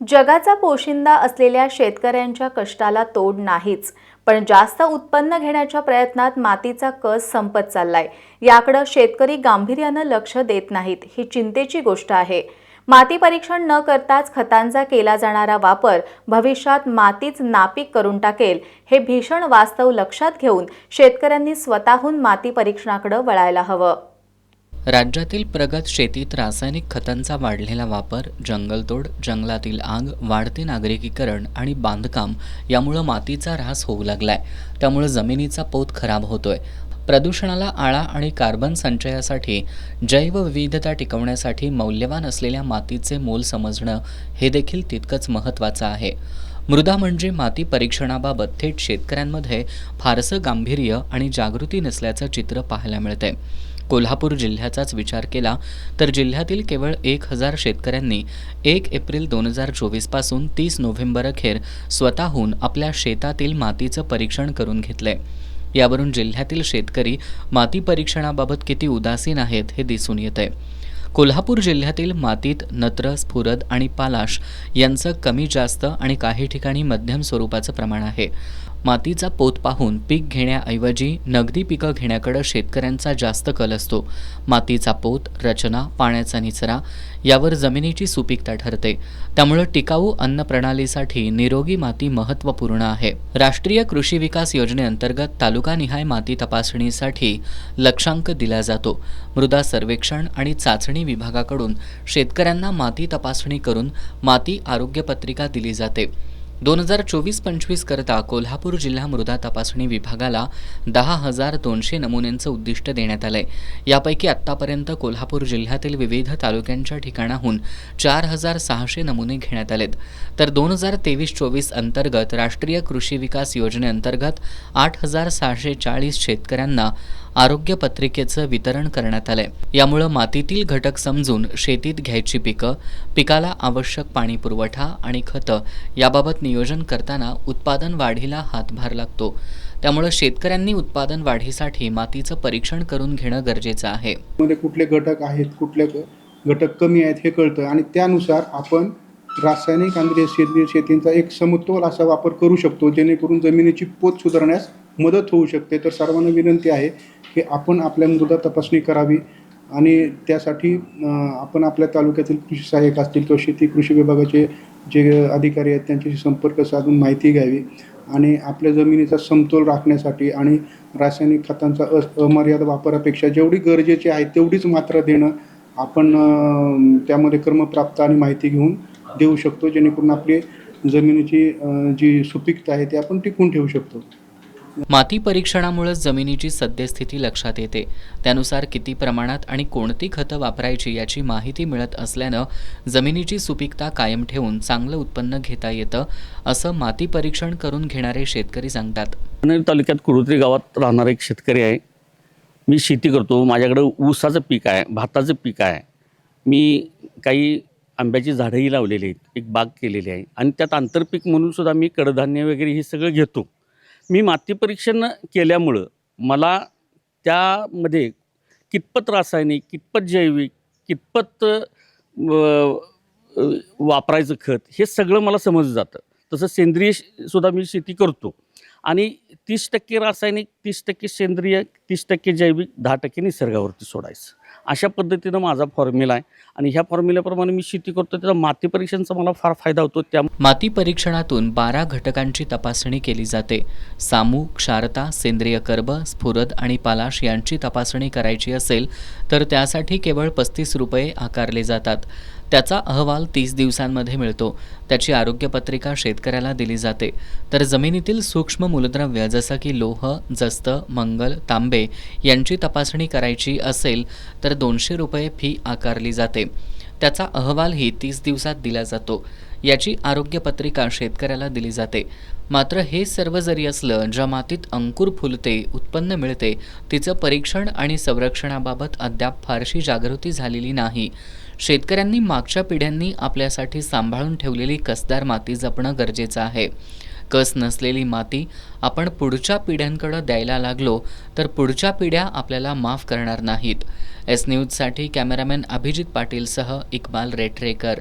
जगाचा पोशिंदा असलेल्या शेतकऱ्यांच्या कष्टाला तोड नाहीच, पण जास्त उत्पन्न घेण्याच्या प्रयत्नात मातीचा कस संपत चाललाय। याकडे शेतकरी गांभीर्याने लक्ष देत नाहीत, ही चिंतेची गोष्ट आहे। माती परीक्षण न करताच खतांचा केला जाणारा वापर भविष्यात मातीच नापीक करून टाकेल, हे भीषण वास्तव लक्षात घेऊन शेतकऱ्यांनी स्वतःहून माती परीक्षणाकडे वळायला हवं। राज्यातील प्रगत शेतीत रासायनिक खतांचा वाढलेला वापर, जंगलतोड, जंगलातील आग, वाढते नागरिकीकरण आणि बांधकाम यामुळे मातीचा ऱ्हास होऊ लागलाय। त्यामुळे जमिनीचा पोत खराब होतोय। प्रदूषणाला आळा आणि कार्बन संचयासाठी, जैवविविधता टिकवण्यासाठी मौल्यवान असलेल्या मातीचे मोल समजणं हे देखील तितकंच महत्त्वाचं आहे। मृदा म्हणजे माती परीक्षणाबाबत थेट शेतकऱ्यांमध्ये फारसं गांभीर्य आणि जागृती नसल्याचं चित्र पाहायला मिळतंय। कोल्हापूर जिल्ह्याचाच विचार केला तर जिल्ह्यातील केवळ 1000 शेतकऱ्यांनी 1 एप्रिल 2024 पासून 30 नोव्हेंबर अखेर स्वतःहून आपल्या शेतातील मातीचं परीक्षण करून घेतलंय। यावरून जिल्ह्यातील शेतकरी माती परीक्षणाबाबत किती उदासीन आहेत हे दिसून येतंय। कोल्हापूर जिल्ह्यातील मातीत नत्र, स्फुरद आणि पालाश यांचं कमी जास्त आणि काही ठिकाणी मध्यम स्वरूपाचं प्रमाण आहे। मातीचा पोत पाहून पीक घेण्याऐवजी नगदी पिकं घेण्याकडे शेतकऱ्यांचा जास्त कल असतो। मातीचा पोत, रचना, पाण्याचा निचरा यावर जमिनीची सुपीकता ठरते। त्यामुळे टिकाऊ अन्न प्रणालीसाठी निरोगी माती महत्त्वपूर्ण आहे। राष्ट्रीय कृषी विकास योजनेअंतर्गत तालुकानिहाय माती तपासणीसाठी लक्षांक दिला जातो। मृदा सर्वेक्षण आणि चाचणी विभागाकडून शेतकऱ्यांना माती तपासणी करून माती आरोग्य पत्रिका दिली जाते। 2024-25 करता कोल्हापूर जिल्हा मृदा तपासणी विभागाला 10,200 नमुन्यांचं उद्दिष्ट देण्यात आलंय। यापैकी आत्तापर्यंत कोल्हापूर जिल्ह्यातील विविध तालुक्यांच्या ठिकाणाहून 4,600 नमुने घेण्यात आलेत। तर 2023-24 अंतर्गत राष्ट्रीय कृषी विकास योजनेअंतर्गत 8,640 शेतकऱ्यांना आरोग्य पत्रिकेचं वितरण करण्यात आलंय। यामुळे मातीतील घटक समजून शेतीत घ्यायची पिकं, पिकाला आवश्यक पाणी पुरवठा आणि खतं याबाबत नियोजन करताना उत्पादन वाढीला हातभार लागतो। त्यामुळे शेतकऱ्यांनी उत्पादन वाढीसाठी मातीचं परीक्षण करून घेणं गरजेचं आहे। मध्ये कुठले घटक आहेत, कुठले घटक कमी आहेत हे कळतं आणि त्यानुसार आपण रासायनिक आणि सेंद्रिय शेतीचा एक समतोल असा वापर करू शकतो, जेणेकरून जमिनीची पोत सुधारण्यास मदत होऊ शकते। तर सर्वांना विनंती आहे की आपण आपल्या मृदा तपासणी करावी आणि त्यासाठी आपण आपल्या तालुक्यातील कृषी सहाय्यक असतील किंवा शेती कृषी विभागाचे जे अधिकारी आहेत त्यांच्याशी संपर्क साधून माहिती घ्यावी आणि आपल्या जमिनीचा समतोल राखण्यासाठी आणि रासायनिक खतांचा अमर्याद वापरापेक्षा जेवढी गरजेची आहे तेवढीच मात्रा देणं आपण त्यामध्ये क्रमप्राप्त आणि माहिती घेऊन देऊ शकतो, जेणेकरून आपली जमिनीची जी सुपीकता आहे ती आपण टिकवून ठेवू शकतो। माती परीक्षणामुळे जमिनीची सद्यस्थिती लक्षात येते। त्यानुसार किती प्रमाणात आणि कोणती खतं वापरायची याची माहिती मिळत असल्यानं जमिनीची सुपीकता कायम ठेवून चांगलं उत्पन्न घेता येतं, असं माती परीक्षण करून घेणारे शेतकरी सांगतात। पनवेल तालुक्यात कुरुत्री गावात राहणारा एक शेतकरी आहे। मी शेती करतो, माझ्याकडे ऊसाचं पीक आहे, भाताचं पीक आहे, मी काही आंब्याची झाडंही लावलेली आहेत, एक बाग केलेली आहे आणि त्यात आंतरपीक म्हणून सुद्धा मी कडधान्य वगैरे हे सगळं घेतो। मी माती परीक्षण केल्यामुळं मला त्यामध्ये कितपत रासायनिक, कितपत जैविक, कितपत वापरायचं खत हे सगळं मला समजलं जातं। तसं सेंद्रिय सुद्धा मी शेती करतो आणि 30% रासायनिक, 30% सेंद्रिय, 30% जैविक, 10% निसर्गावरती सोडायचं, अशा पद्धतीनं माझा फॉर्म्युला आहे आणि ह्या फॉर्म्युल्याप्रमाणे मी शेती करतो। त्याचा माती परीक्षणाचा मला फार फायदा होतो। त्या माती परीक्षणातून 12 घटकांची तपासणी केली जाते। सामू, क्षारता, सेंद्रिय कर्ब, स्फुरद आणि पालाश यांची तपासणी करायची असेल तर त्यासाठी केवळ 35 रुपये आकारले जातात। त्याचा अहवाल 30 दिवसांमध्ये मिळतो। त्याची आरोग्य पत्रिका शेतकऱ्याला दिली जाते। तर जमिनीतील सूक्ष्म मूलद्रव्य जसं की लोह, जस्त, मंगल, तांबे यांची तपासणी करायची असेल तर 200 रुपये फी आकारली जाते। त्याचा अहवालही 30 दिवसात दिला जातो। याची आरोग्य पत्रिका शेतकऱ्याला दिली जाते। मात्र हे सर्व जरी असलं, ज्या मातीत अंकुर फुलते, उत्पन्न मिळते, तिचं परीक्षण आणि संरक्षणाबाबत अद्याप फारशी जागृती झालेली नाही। शेतकऱ्यांनी मागच्या पिढ्यांनी आपल्यासाठी सांभाळून ठेवलेली कसदार माती जपणं गरजेचं आहे। कस नसलेली माती आपण पुढच्या पिढ्यांकडे द्यायला लागलो तर पुढच्या पिढ्या आपल्याला माफ करणार नाहीत। एस न्यूजसाठी कॅमेरामॅन अभिजित पाटीलसह इक्बाल रेटरेकर।